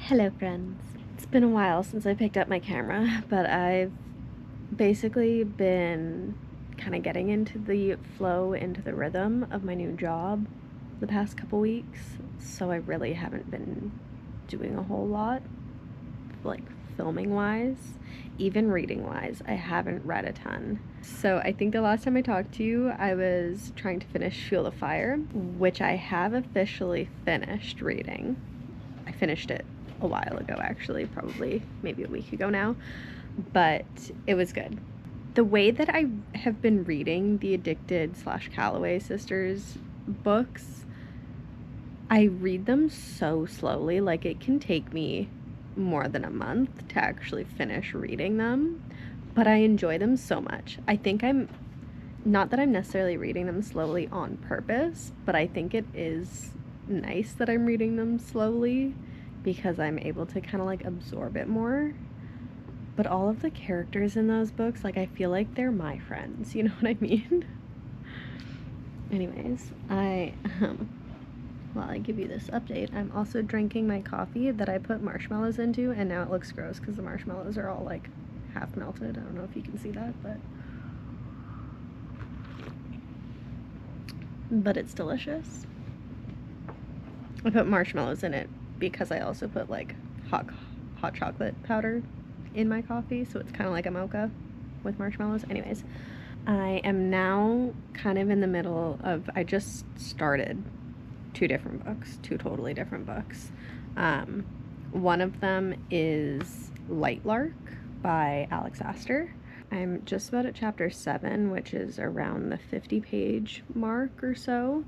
Hello friends. It's been a while since I picked up my camera, but I've basically been kind of getting into the flow, into the rhythm of my new job the past couple weeks, so I really haven't been doing a whole lot, like filming wise. Even reading wise, I haven't read a ton. So I think the last time I talked to you, I was trying to finish Fuel the Fire, which I have officially finished reading. I finished it a while ago, actually, probably maybe a week ago now, but it was good. The way that I have been reading the Addicted / Calloway sisters books, I read them so slowly, like it can take me more than a month to actually finish reading them, but I enjoy them so much. I think not that I'm necessarily reading them slowly on purpose, but I think it is nice that I'm reading them slowly because I'm able to kind of like absorb it more. But all of the characters in those books, like I feel like they're my friends, you know what I mean? Anyways, while I give you this update, I'm also drinking my coffee that I put marshmallows into, and now it looks gross because the marshmallows are all like half melted. I don't know if you can see that, but it's delicious. I put marshmallows in it because I also put like hot chocolate powder in my coffee, so it's kind of like a mocha with marshmallows. Anyways, I am now kind of in the middle of, I just started two totally different books. One of them is Lightlark by Alex Astor. I'm just about at chapter 7, which is around the 50-page mark or so.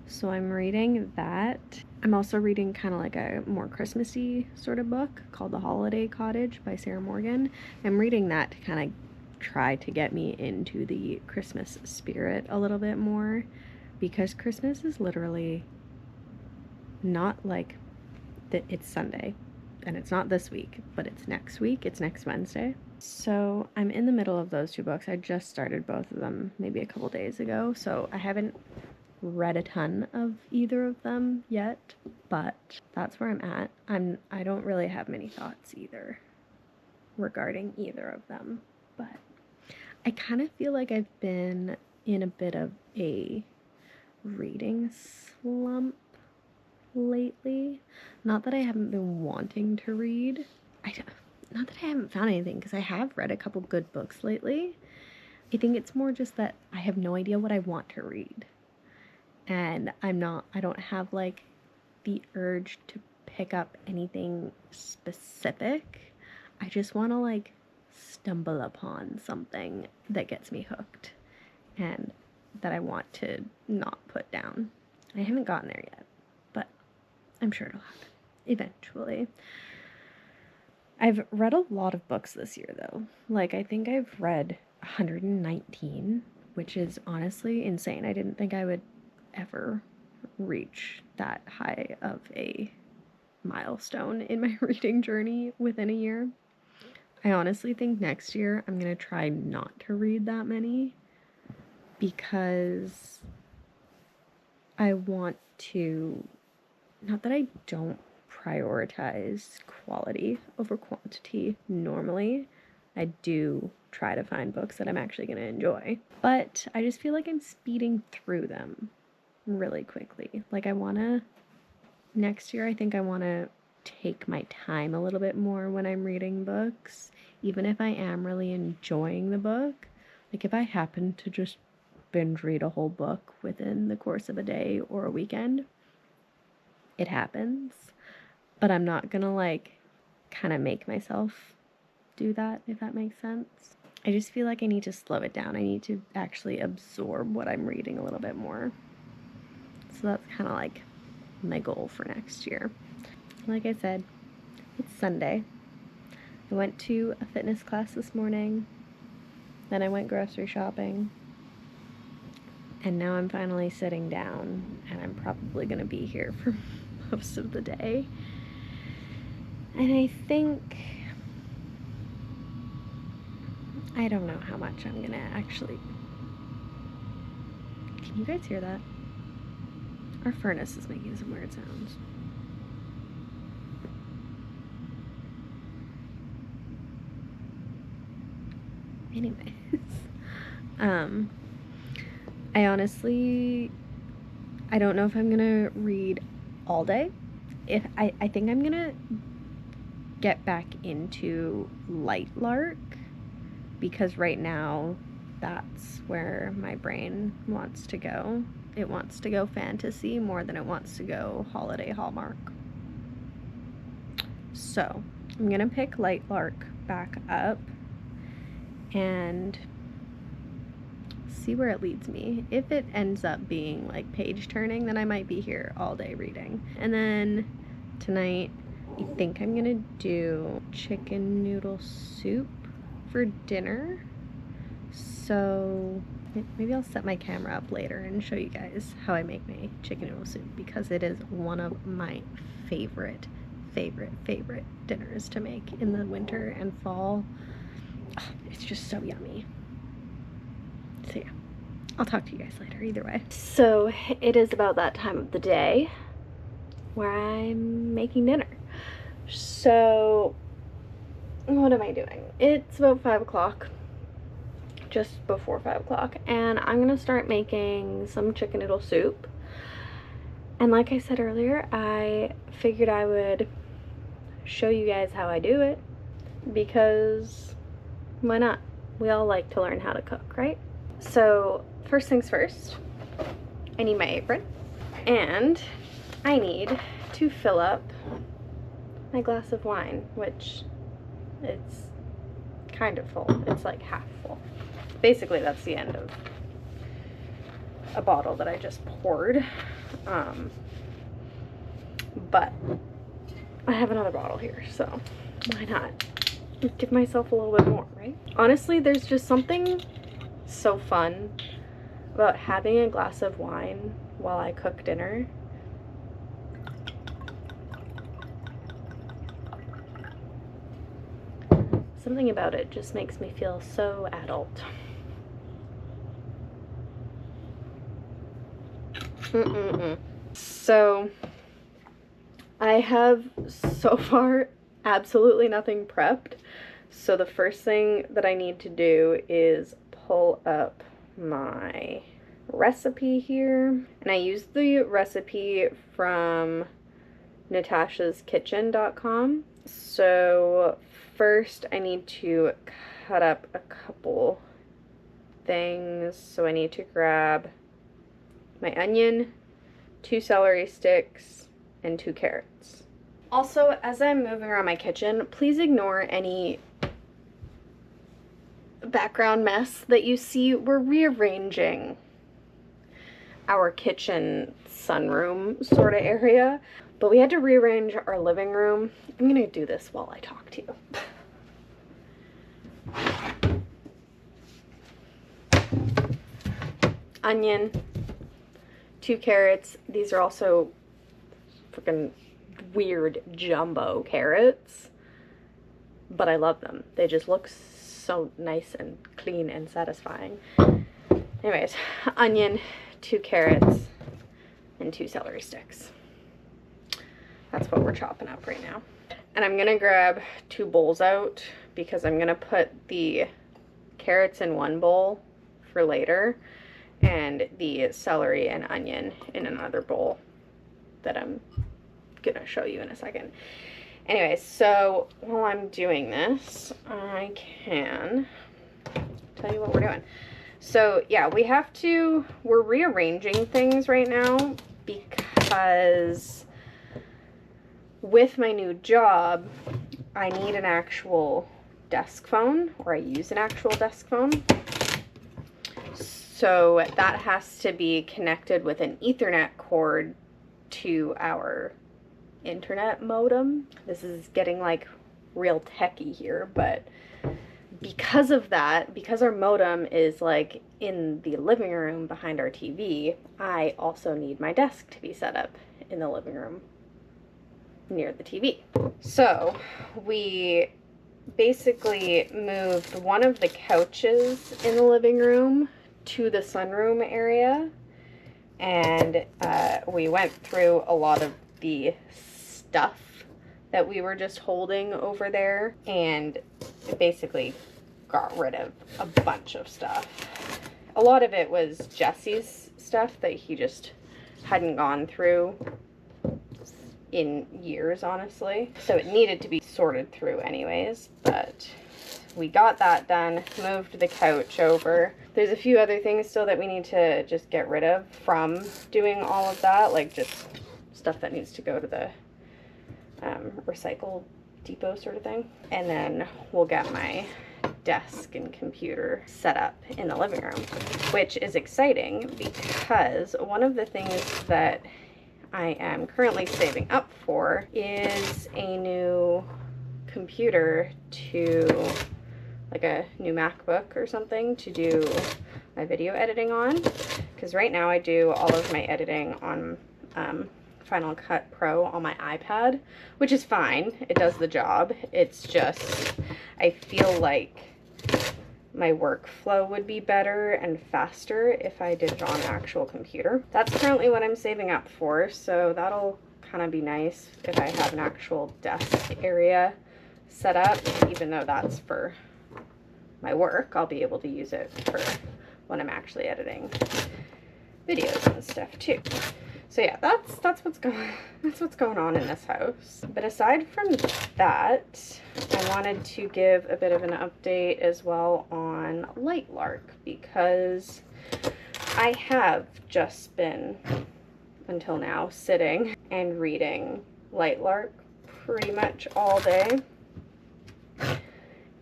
So I'm reading that. I'm also reading kind of like a more Christmassy sort of book called The Holiday Cottage by Sarah Morgan. I'm reading that to kind of try to get me into the Christmas spirit a little bit more, because Christmas is literally not like it's Sunday, and it's not this week, but it's next week. It's next Wednesday. So I'm in the middle of those two books. I just started both of them maybe a couple days ago, so I haven't read a ton of either of them yet, but that's where I'm at. I don't really have many thoughts either regarding either of them, but I kind of feel like I've been in a bit of a reading slump lately. Not that I haven't been wanting to read. Not that I haven't found anything, because I have read a couple good books lately. I think it's more just that I have no idea what I want to read. And I don't have like the urge to pick up anything specific. I just want to like stumble upon something that gets me hooked and that I want to not put down. I haven't gotten there yet, but I'm sure it'll happen eventually. I've read a lot of books this year though. Like I think I've read 119, which is honestly insane. I didn't think I would ever reach that high of a milestone in my reading journey within a year. I honestly think next year I'm going to try not to read that many, because I want to, not that I don't prioritize quality over quantity normally. I do try to find books that I'm actually going to enjoy, but I just feel like I'm speeding through them really quickly. Like next year I think I want to take my time a little bit more when I'm reading books, even if I am really enjoying the book. Like if I happen to just binge read a whole book within the course of a day or a weekend, it happens, but I'm not gonna like kind of make myself do that, if that makes sense. I just feel like I need to slow it down. I need to actually absorb what I'm reading a little bit more. So that's kind of like my goal for next year. Like I said, it's Sunday. I went to a fitness class this morning, then I went grocery shopping, and now I'm finally sitting down, and I'm probably going to be here for most of the day. And I think, I don't know how much I'm going to actually... Can you guys hear that? Our furnace is making some weird sounds. Anyways, I honestly, I don't know if I'm gonna read all day. I think I'm gonna get back into Lightlark, because right now that's where my brain wants to go. It wants to go fantasy more than it wants to go holiday Hallmark. So I'm gonna pick Lightlark back up and see where it leads me. If it ends up being like page turning, then I might be here all day reading. And then tonight, I think I'm gonna do chicken noodle soup for dinner. So maybe I'll set my camera up later and show you guys how I make my chicken noodle soup, because it is one of my favorite dinners to make in the winter and fall. Oh, it's just so yummy. So yeah, I'll talk to you guys later either way. So it is about that time of the day where I'm making dinner. So what am I doing? It's about 5 o'clock, just before 5 o'clock, and I'm gonna start making some chicken noodle soup. And like I said earlier, I figured I would show you guys how I do it, because why not? We all like to learn how to cook, right? So first things first, I need my apron, and I need to fill up my glass of wine, which it's kind of full. It's like half full. Basically, that's the end of a bottle that I just poured. But I have another bottle here, so why not give myself a little bit more, right? Honestly, there's just something so fun about having a glass of wine while I cook dinner. Something about it just makes me feel so adult. So I have so far absolutely nothing prepped. So the first thing that I need to do is pull up my recipe here. And I used the recipe from natasha'skitchen.com. So first I need to cut up a couple things. So I need to grab my onion, 2 celery sticks, and 2 carrots. Also, as I'm moving around my kitchen, please ignore any background mess that you see. We're rearranging our kitchen sunroom sort of area, but we had to rearrange our living room. I'm gonna do this while I talk to you. Onion, 2 carrots. These are also freaking weird jumbo carrots, but I love them. They just look so nice and clean and satisfying. Anyways, onion, 2 carrots, and 2 celery sticks. That's what we're chopping up right now. And I'm gonna grab 2 bowls out, because I'm gonna put the carrots in one bowl for later and the celery and onion in another bowl that I'm gonna show you in a second. Anyway, so while I'm doing this, I can tell you what we're doing. So yeah, we're rearranging things right now, because with my new job, I need an actual desk phone, or I use an actual desk phone. So that has to be connected with an Ethernet cord to our internet modem. This is getting like real techie here, but because of that, because our modem is like in the living room behind our TV, I also need my desk to be set up in the living room near the TV. So we basically moved one of the couches in the living room to the sunroom area, and we went through a lot of the stuff that we were just holding over there, and basically got rid of a bunch of stuff. A lot of it was Jesse's stuff that he just hadn't gone through in years, honestly. So it needed to be sorted through anyways, but we got that done, moved the couch over. There's a few other things still that we need to just get rid of from doing all of that, like just stuff that needs to go to the recycle depot sort of thing. And then we'll get my desk and computer set up in the living room, which is exciting because one of the things that I am currently saving up for is a new computer, to like a new MacBook or something to do my video editing on, because right now I do all of my editing on Final Cut Pro on my iPad, which is fine. It does the job. It's just, I feel like my workflow would be better and faster if I did it on an actual computer. That's currently what I'm saving up for, so that'll kind of be nice if I have an actual desk area set up. Even though that's for my work, I'll be able to use it for when I'm actually editing videos and stuff too. So yeah, that's what's going on in this house. But aside from that, I wanted to give a bit of an update as well on Lightlark, because I have just been, until now, sitting and reading Lightlark pretty much all day.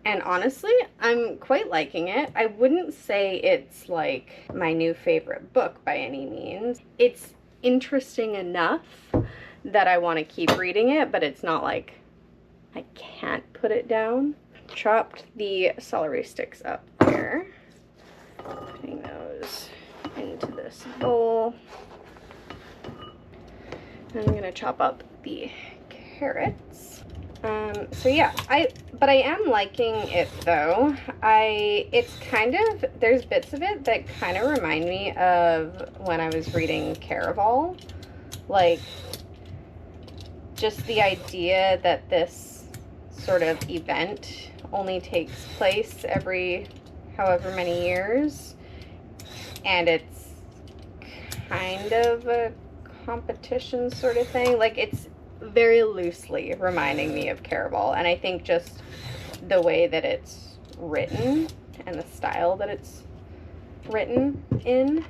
And honestly, I'm quite liking it. I wouldn't say it's like my new favorite book by any means. It's interesting enough that I want to keep reading it, but it's not like I can't put it down. Chopped the celery sticks up there, putting those into this bowl. I'm gonna chop up the carrots. So yeah, but I am liking it though. It's kind of, there's bits of it that kind of remind me of when I was reading Caraval. Like, just the idea that this sort of event only takes place every however many years, and it's kind of a competition sort of thing. Like, it's very loosely reminding me of Caraval, and I think just the way that it's written and the style that it's written in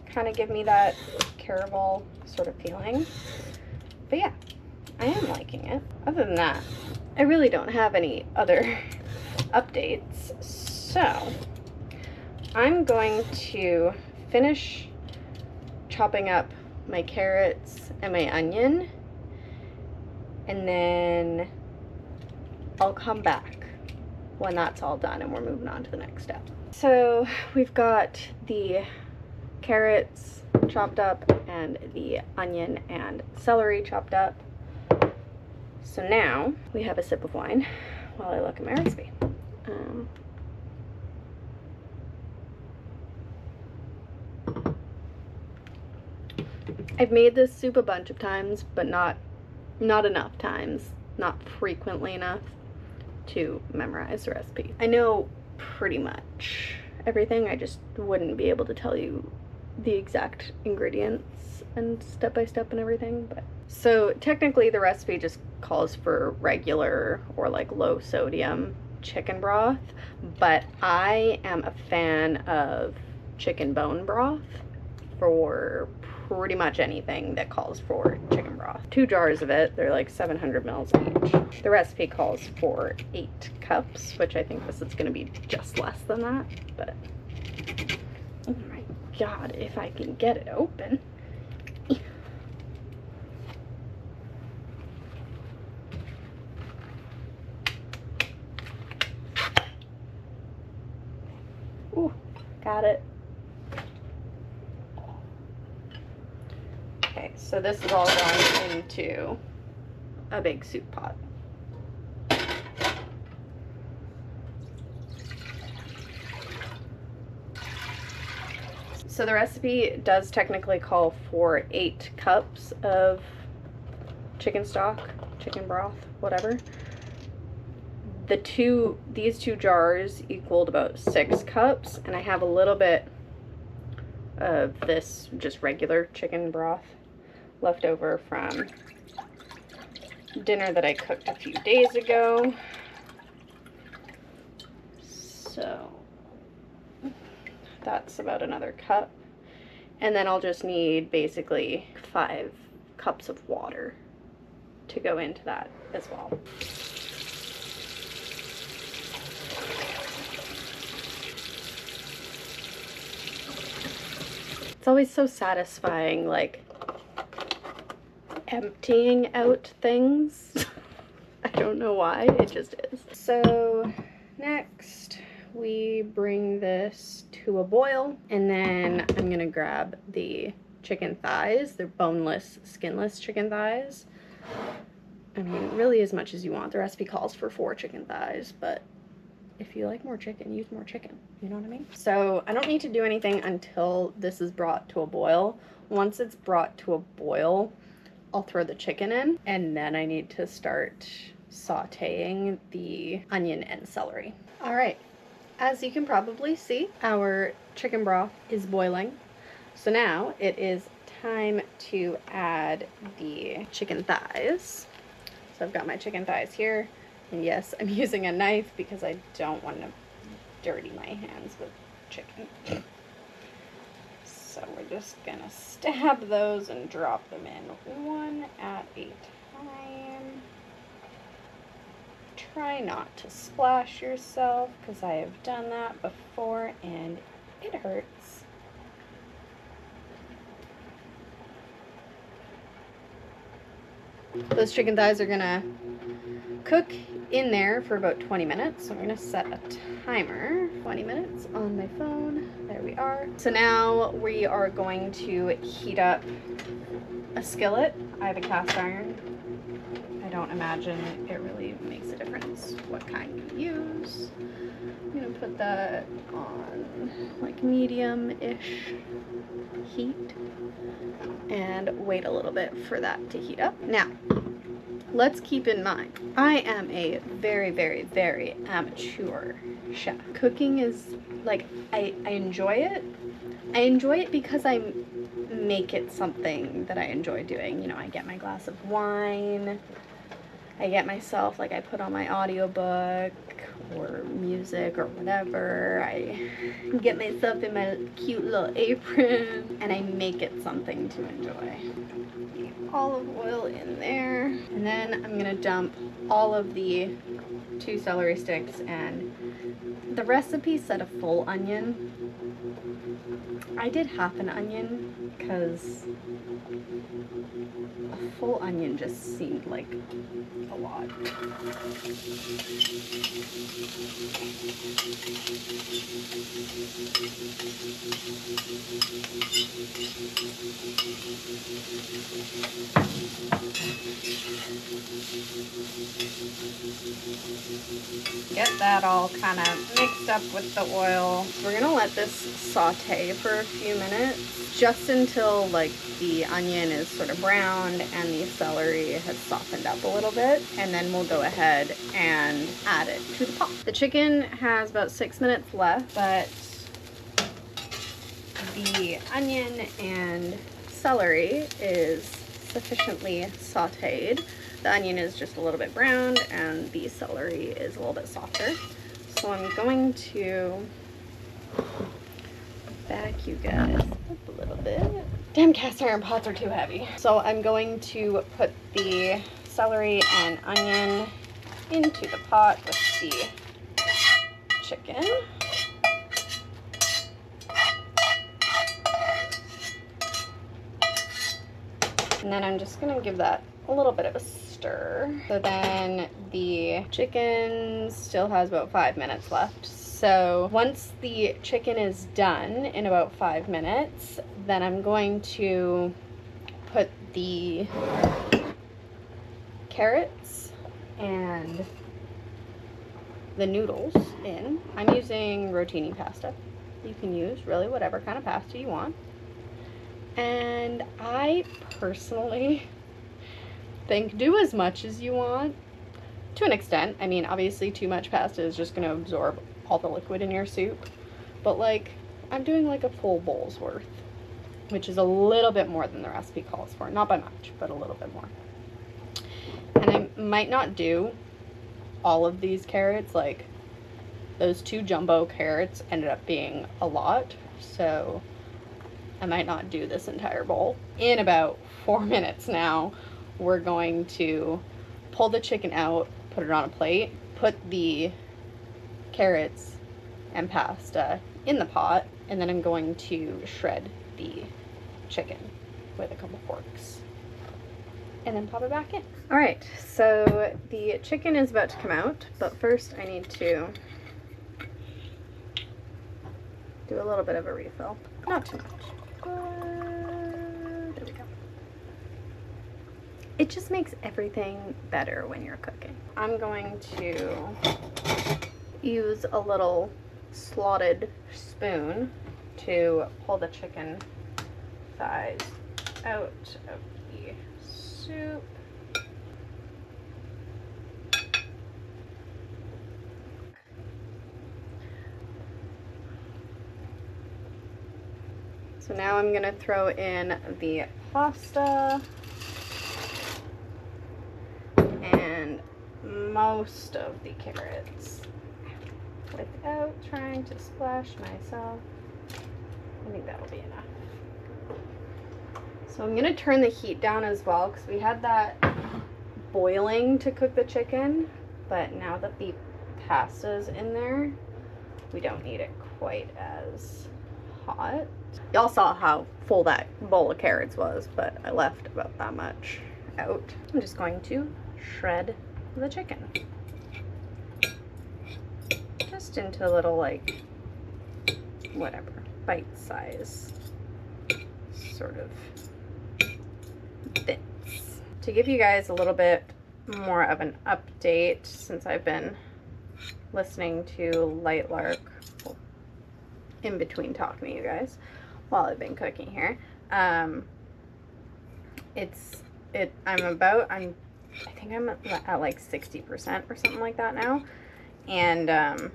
kind of give me that Caraval sort of feeling. But yeah, I am liking it. Other than that, I really don't have any other updates, so I'm going to finish chopping up my carrots and my onion, and then I'll come back when that's all done and we're moving on to the next step. So we've got the carrots chopped up and the onion and celery chopped up. So now we have a sip of wine while I look at my recipe. I've made this soup a bunch of times, but not enough times, not frequently enough to memorize the recipe. I know pretty much everything, I just wouldn't be able to tell you the exact ingredients and step by step and everything. But so technically the recipe just calls for regular or like low sodium chicken broth, but I am a fan of chicken bone broth for pretty much anything that calls for chicken broth. 2 jars of it, they're like 700 mils each. The recipe calls for 8 cups, which I think this is going to be just less than that, but oh my god, if I can get it open. Ooh, got it. Okay, so this is all going into a big soup pot. So the recipe does technically call for 8 cups of chicken stock, chicken broth, whatever. these two jars equaled about 6 cups, and I have a little bit of this just regular chicken broth left over from dinner that I cooked a few days ago. So that's about another cup. And then I'll just need basically 5 cups of water to go into that as well. It's always so satisfying, like, emptying out things. I don't know why, it just is. So next we bring this to a boil, and then I'm gonna grab the chicken thighs. They're boneless, skinless chicken thighs. I mean, really as much as you want. The recipe calls for 4 chicken thighs, but if you like more chicken, use more chicken. You know what I mean? So I don't need to do anything until this is brought to a boil. Once it's brought to a boil, I'll throw the chicken in, and then I need to start sauteing the onion and celery. All right, as you can probably see, our chicken broth is boiling. So now it is time to add the chicken thighs. So I've got my chicken thighs here. And yes, I'm using a knife because I don't want to dirty my hands with chicken. So we're just gonna stab those and drop them in one at a time. Try not to splash yourself because I have done that before and it hurts. Those chicken thighs are gonna cook in there for about 20 minutes. So I'm gonna set a timer, 20 minutes on my phone. There we are. So now we are going to heat up a skillet. I have a cast iron. I don't imagine it really makes a difference what kind you use. I'm gonna put that on like medium-ish heat and wait a little bit for that to heat up. Now, let's keep in mind, I am a very, very, very amateur chef. Cooking is, like, I enjoy it. I enjoy it because I make it something that I enjoy doing. You know, I get my glass of wine, I get myself, like, I put on my audiobook or music or whatever. I get myself in my cute little apron and I make it something to enjoy. Olive oil in there, and then I'm gonna dump all of the 2 celery sticks, and the recipe said a full onion. I did half an onion because a full onion just seemed like a lot. Get that all kind of mixed up with the oil. We're gonna let this saute for a few minutes, just until like the onion is sort of browned and the celery has softened up a little bit, and then we'll go ahead and add it to the pot. The chicken has about 6 minutes left, but the onion and celery is sufficiently sauteed. The onion is just a little bit browned and the celery is a little bit softer. So I'm going to back you guys up a little bit. Damn, cast iron pots are too heavy. So I'm going to put the celery and onion into the pot with the chicken. And then I'm just gonna give that a little bit of a stir. So then the chicken still has about 5 minutes left. So once the chicken is done in about 5 minutes, then I'm going to put the carrots and the noodles in. I'm using rotini pasta. You can use really whatever kind of pasta you want. And I personally think do as much as you want. to an extent. I mean, obviously too much pasta is just going to absorb all the liquid in your soup, but like I'm doing like a full bowl's worth, which is a little bit more than the recipe calls for. Not by much, but a little bit more. And I might not do all of these carrots. Like those 2 jumbo carrots ended up being a lot, so I might not do this entire bowl. In about 4 minutes now, we're going to pull the chicken out, put it on a plate, put the carrots and pasta in the pot, and then I'm going to shred the chicken with a couple forks and then pop it back in. All right, so the chicken is about to come out, but first I need to do a little bit of a refill. Not too much. There we go. It just makes everything better when you're cooking. I'm going to use a little slotted spoon to pull the chicken thighs out of the soup. So now I'm gonna throw in the pasta and most of the carrots without trying to splash myself. I think that'll be enough. So I'm gonna turn the heat down as well because we had that boiling to cook the chicken, but now that the pasta's in there, we don't need it quite as hot. Y'all saw how full that bowl of carrots was, but I left about that much out. I'm just going to shred the chicken. Just into little, like, whatever, bite-size sort of bits. To give you guys a little bit more of an update, since I've been listening to Lightlark in between talking to you guys while I've been cooking here. I think I'm at like 60% or something like that now, and I'm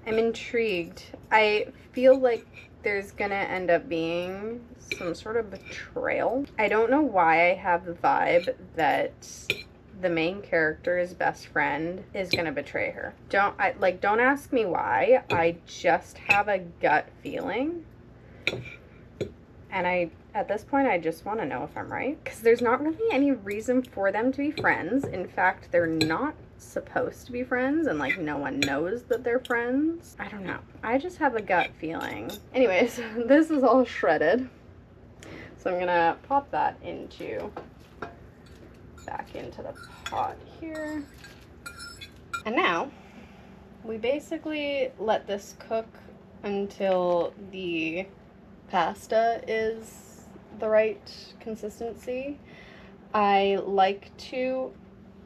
intrigued. I feel like there's gonna end up being some sort of betrayal. I don't know why I have the vibe that the main character's best friend is gonna betray her. Don't ask me why. I just have a gut feeling, and at this point I just want to know if I'm right, because there's not really any reason for them to be friends. In fact, they're not supposed to be friends, and like no one knows that they're friends. I don't know, I just have a gut feeling. Anyways, this is all shredded, so I'm gonna pop that back into the pot here. And now we basically let this cook until the pasta is the right consistency. I like to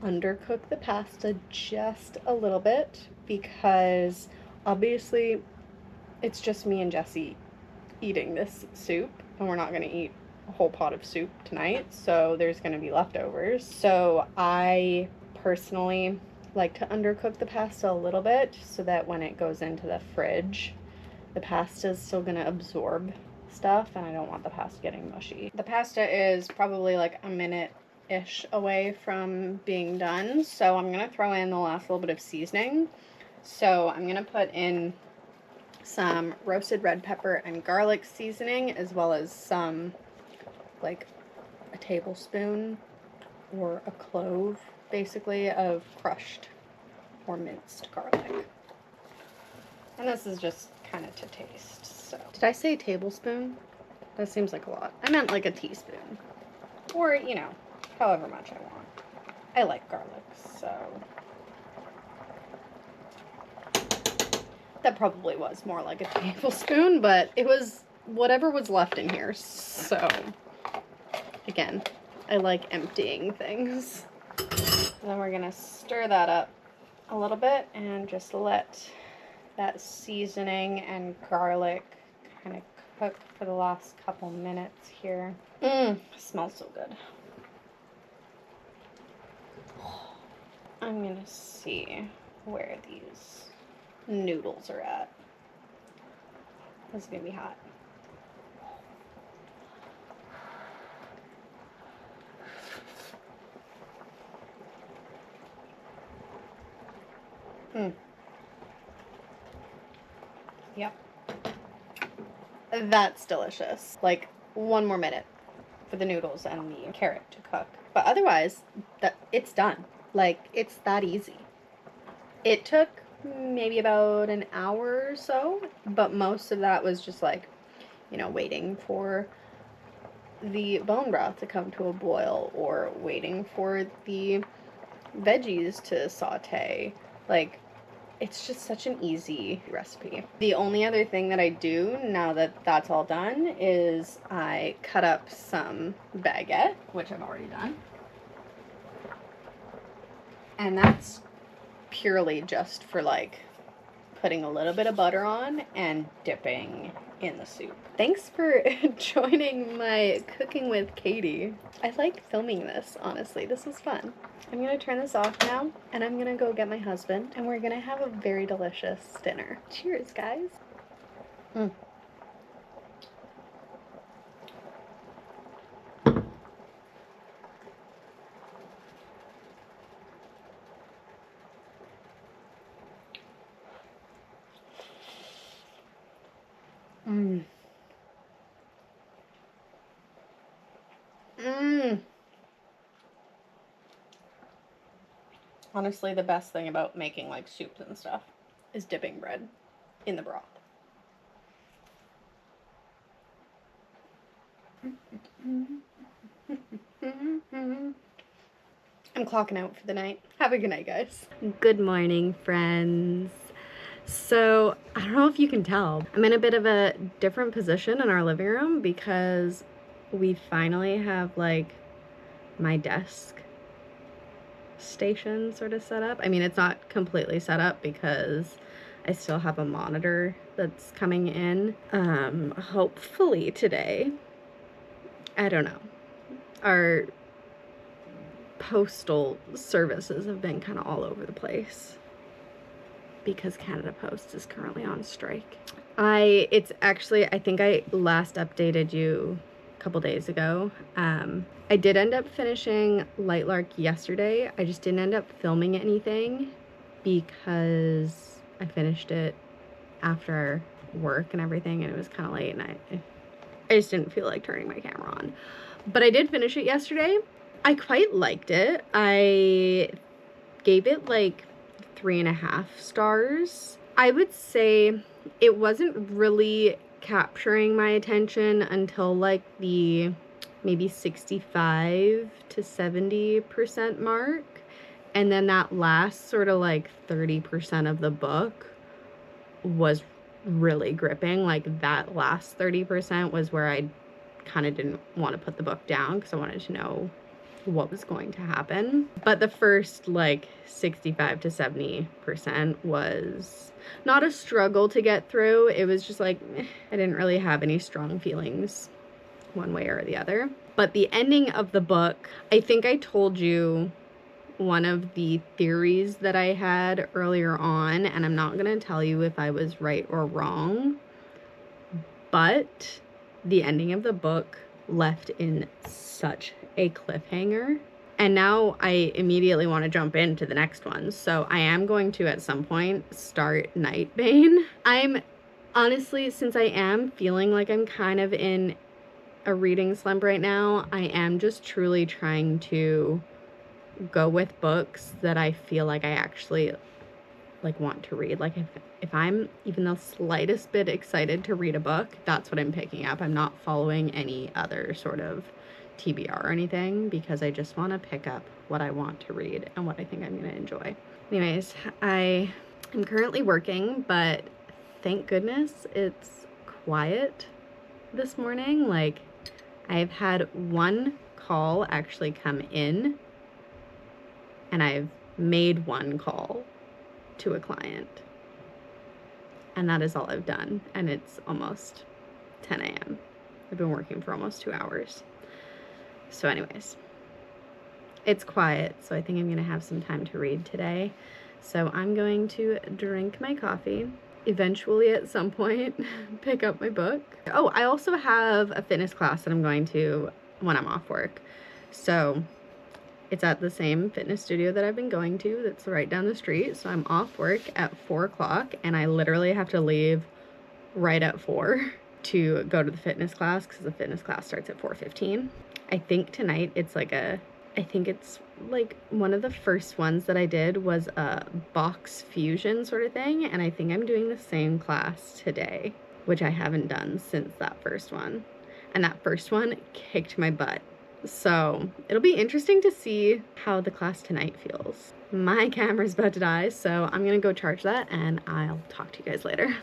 undercook the pasta just a little bit because obviously it's just me and Jesse eating this soup, and we're not going to eat a whole pot of soup tonight, so there's going to be leftovers. So I personally like to undercook the pasta a little bit so that when it goes into the fridge, the pasta is still going to absorb stuff, and I don't want the pasta getting mushy. The pasta is probably like a minute-ish away from being done, so I'm going to throw in the last little bit of seasoning. So I'm going to put in some roasted red pepper and garlic seasoning, as well as some, like a tablespoon or a clove, basically, of crushed or minced garlic. And this is just kind of to taste. So, did I say tablespoon? That seems like a lot. I meant like a teaspoon. Or, you know, however much I want. I like garlic, so that probably was more like a tablespoon, but it was whatever was left in here. So, again, I like emptying things. Then we're gonna stir that up a little bit and just let that seasoning and garlic kind of cook for the last couple minutes here. Smells so good. I'm gonna see where these noodles are at. This is gonna be hot. Yep. That's delicious. Like, one more minute for the noodles and the carrot to cook. But otherwise, it's done. Like, it's that easy. It took maybe about an hour or so, but most of that was just like, you know, waiting for the bone broth to come to a boil or waiting for the veggies to saute. Like, it's just such an easy recipe. The only other thing that I do now that that's all done is I cut up some baguette, which I've already done. And that's purely just for like putting a little bit of butter on and dipping in the soup. Thanks for joining my Cooking with Katie. I like filming this, honestly. This was fun. I'm gonna turn this off now, and I'm gonna go get my husband, and we're gonna have a very delicious dinner. Cheers, guys. Honestly, the best thing about making like soups and stuff is dipping bread in the broth. I'm clocking out for the night. Have a good night, guys. Good morning, friends. So, I don't know if you can tell, I'm in a bit of a different position in our living room because we finally have like my desk station sort of set up. I mean, it's not completely set up because I still have a monitor that's coming in. Hopefully today. I don't know. Our postal services have been kind of all over the place because Canada Post is currently on strike. I think I last updated you a couple days ago. I did end up finishing Lightlark yesterday. I just didn't end up filming anything because I finished it after work and everything, and it was kind of late, and I just didn't feel like turning my camera on. But I did finish it yesterday. I quite liked it. I gave it like 3.5 stars. I would say it wasn't really capturing my attention until like the maybe 65 to 70% mark. And then that last sort of like 30% of the book was really gripping. Like that last 30% was where I kind of didn't want to put the book down because I wanted to know what was going to happen. But the first like 65 to 70% was not a struggle to get through. It was just like, I didn't really have any strong feelings one way or the other. But the ending of the book, I think I told you one of the theories that I had earlier on, and I'm not going to tell you if I was right or wrong, but the ending of the book left in such a cliffhanger. And now I immediately want to jump into the next one. So I am going to, at some point, start Nightbane. I'm honestly, since I am feeling like I'm kind of in a reading slump right now, I am just truly trying to go with books that I feel like I actually like want to read. Like if I'm even the slightest bit excited to read a book, that's what I'm picking up. I'm not following any other sort of TBR or anything because I just want to pick up what I want to read and what I think I'm going to enjoy. Anyways, I am currently working, but thank goodness it's quiet this morning. Like I've had one call actually come in, and I've made one call to a client, and that is all I've done, and it's almost 10 a.m. I've been working for almost 2 hours. So anyways, it's quiet, so I think I'm gonna have some time to read today. So I'm going to drink my coffee, eventually at some point pick up my book. Oh, I also have a fitness class that I'm going to when I'm off work. So it's at the same fitness studio that I've been going to that's right down the street. So I'm off work at 4 o'clock and I literally have to leave right at 4 to go to the fitness class because the fitness class starts at 4:15. I think tonight it's like one of the first ones that I did was a box fusion sort of thing, and I think I'm doing the same class today, which I haven't done since that first one. And that first one kicked my butt. So it'll be interesting to see how the class tonight feels. My camera's about to die, so I'm gonna go charge that and I'll talk to you guys later.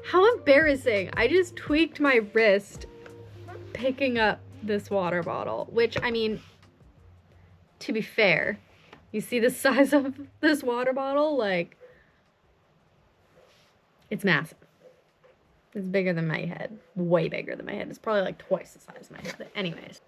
How embarrassing. I just tweaked my wrist picking up this water bottle, which, I mean, to be fair, you see the size of this water bottle? Like, it's massive. It's bigger than my head. Way bigger than my head. It's probably like twice the size of my head. But anyways.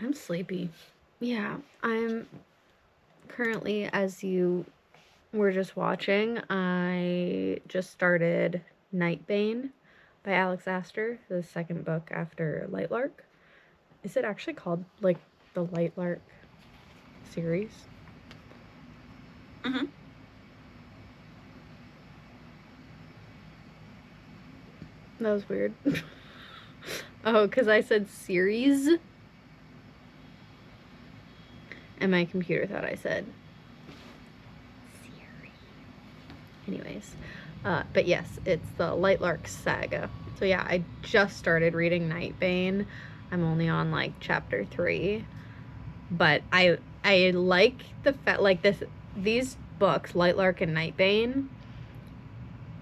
I'm sleepy. Yeah, I'm currently, as you were just watching, I just started Nightbane by Alex Astor, the second book after Lightlark. Is it actually called, like, the Lightlark series? Mm-hmm. That was weird. Oh, because I said series. And my computer thought I said Siri. Anyways, but yes, it's the Lightlark saga. So yeah, I just started reading Nightbane. I'm only on like chapter 3, but I like the fact, like, these books, Lightlark and Nightbane,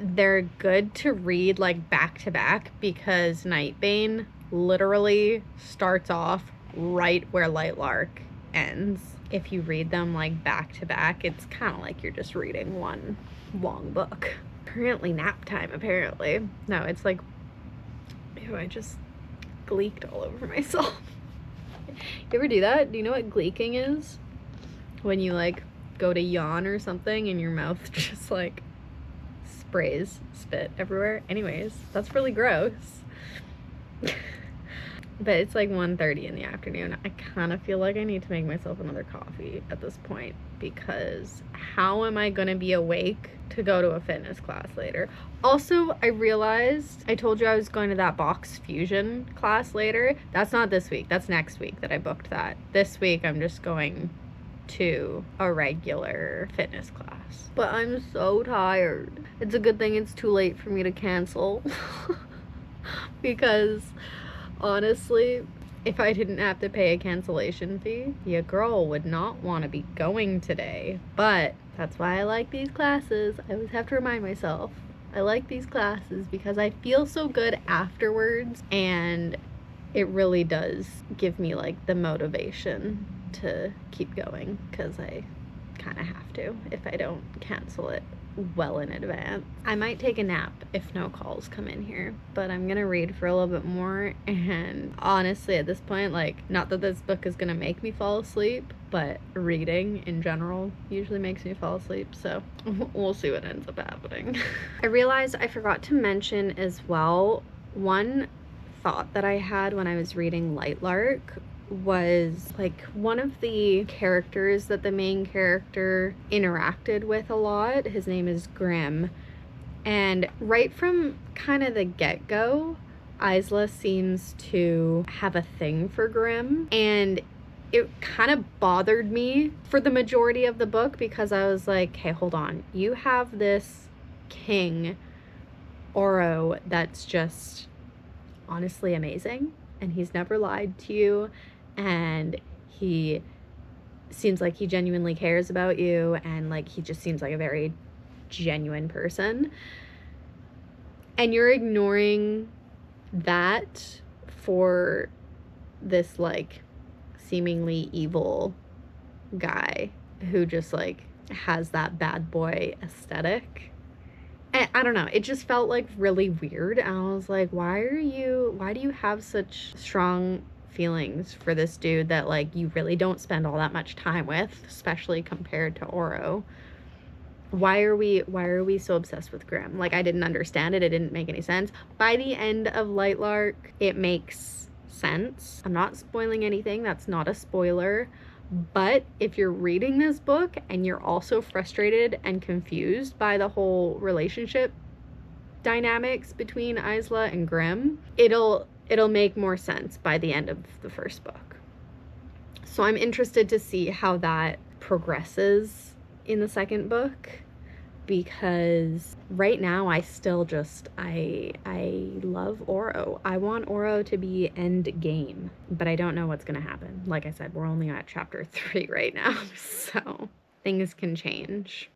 they're good to read like back to back because Nightbane literally starts off right where Lightlark ends. If you read them like back to back, it's kind of like you're just reading one long book. Currently nap time, apparently. No, it's like, ew, I just gleeked all over myself. You ever do that? Do you know what gleeking is? When you like go to yawn or something and your mouth just like sprays spit everywhere. Anyways, that's really gross. But it's like 1:30 in the afternoon. I kind of feel like I need to make myself another coffee at this point, because how am I gonna be awake to go to a fitness class later? Also, I realized, I told you I was going to that box fusion class later. That's not this week. That's next week that I booked that. This week I'm just going to a regular fitness class. But I'm so tired. It's a good thing it's too late for me to cancel. Because honestly, if I didn't have to pay a cancellation fee, your girl would not want to be going today. But that's why I like these classes. I always have to remind myself, I like these classes because I feel so good afterwards, and it really does give me like the motivation to keep going, because I kind of have to if I don't cancel it well in advance. I might take a nap if no calls come in here, but I'm gonna read for a little bit more, and honestly at this point, like, not that this book is gonna make me fall asleep, but reading in general usually makes me fall asleep, so we'll see what ends up happening. I realized I forgot to mention as well, one thought that I had when I was reading Lightlark was, like, one of the characters that the main character interacted with a lot, his name is Grimm, and right from kind of the get-go, Isla seems to have a thing for Grimm, and it kind of bothered me for the majority of the book because I was like, hey, hold on, you have this king, Oro, that's just honestly amazing, and he's never lied to you, and he seems like he genuinely cares about you, and like he just seems like a very genuine person, and you're ignoring that for this like seemingly evil guy who just like has that bad boy aesthetic. And I don't know, it just felt like really weird, and I was like, why do you have such strong feelings for this dude that like you really don't spend all that much time with, especially compared to Oro? Why are we so obsessed with Grimm? Like, I didn't understand it. It didn't make any sense. By the end of Lightlark, it makes sense. I'm not spoiling anything. That's not a spoiler. But if you're reading this book and you're also frustrated and confused by the whole relationship dynamics between Isla and Grimm, it'll make more sense by the end of the first book. So I'm interested to see how that progresses in the second book, because right now I still just, I love Oro. I want Oro to be end game, but I don't know what's gonna happen. Like I said, we're only at chapter 3 right now, so things can change.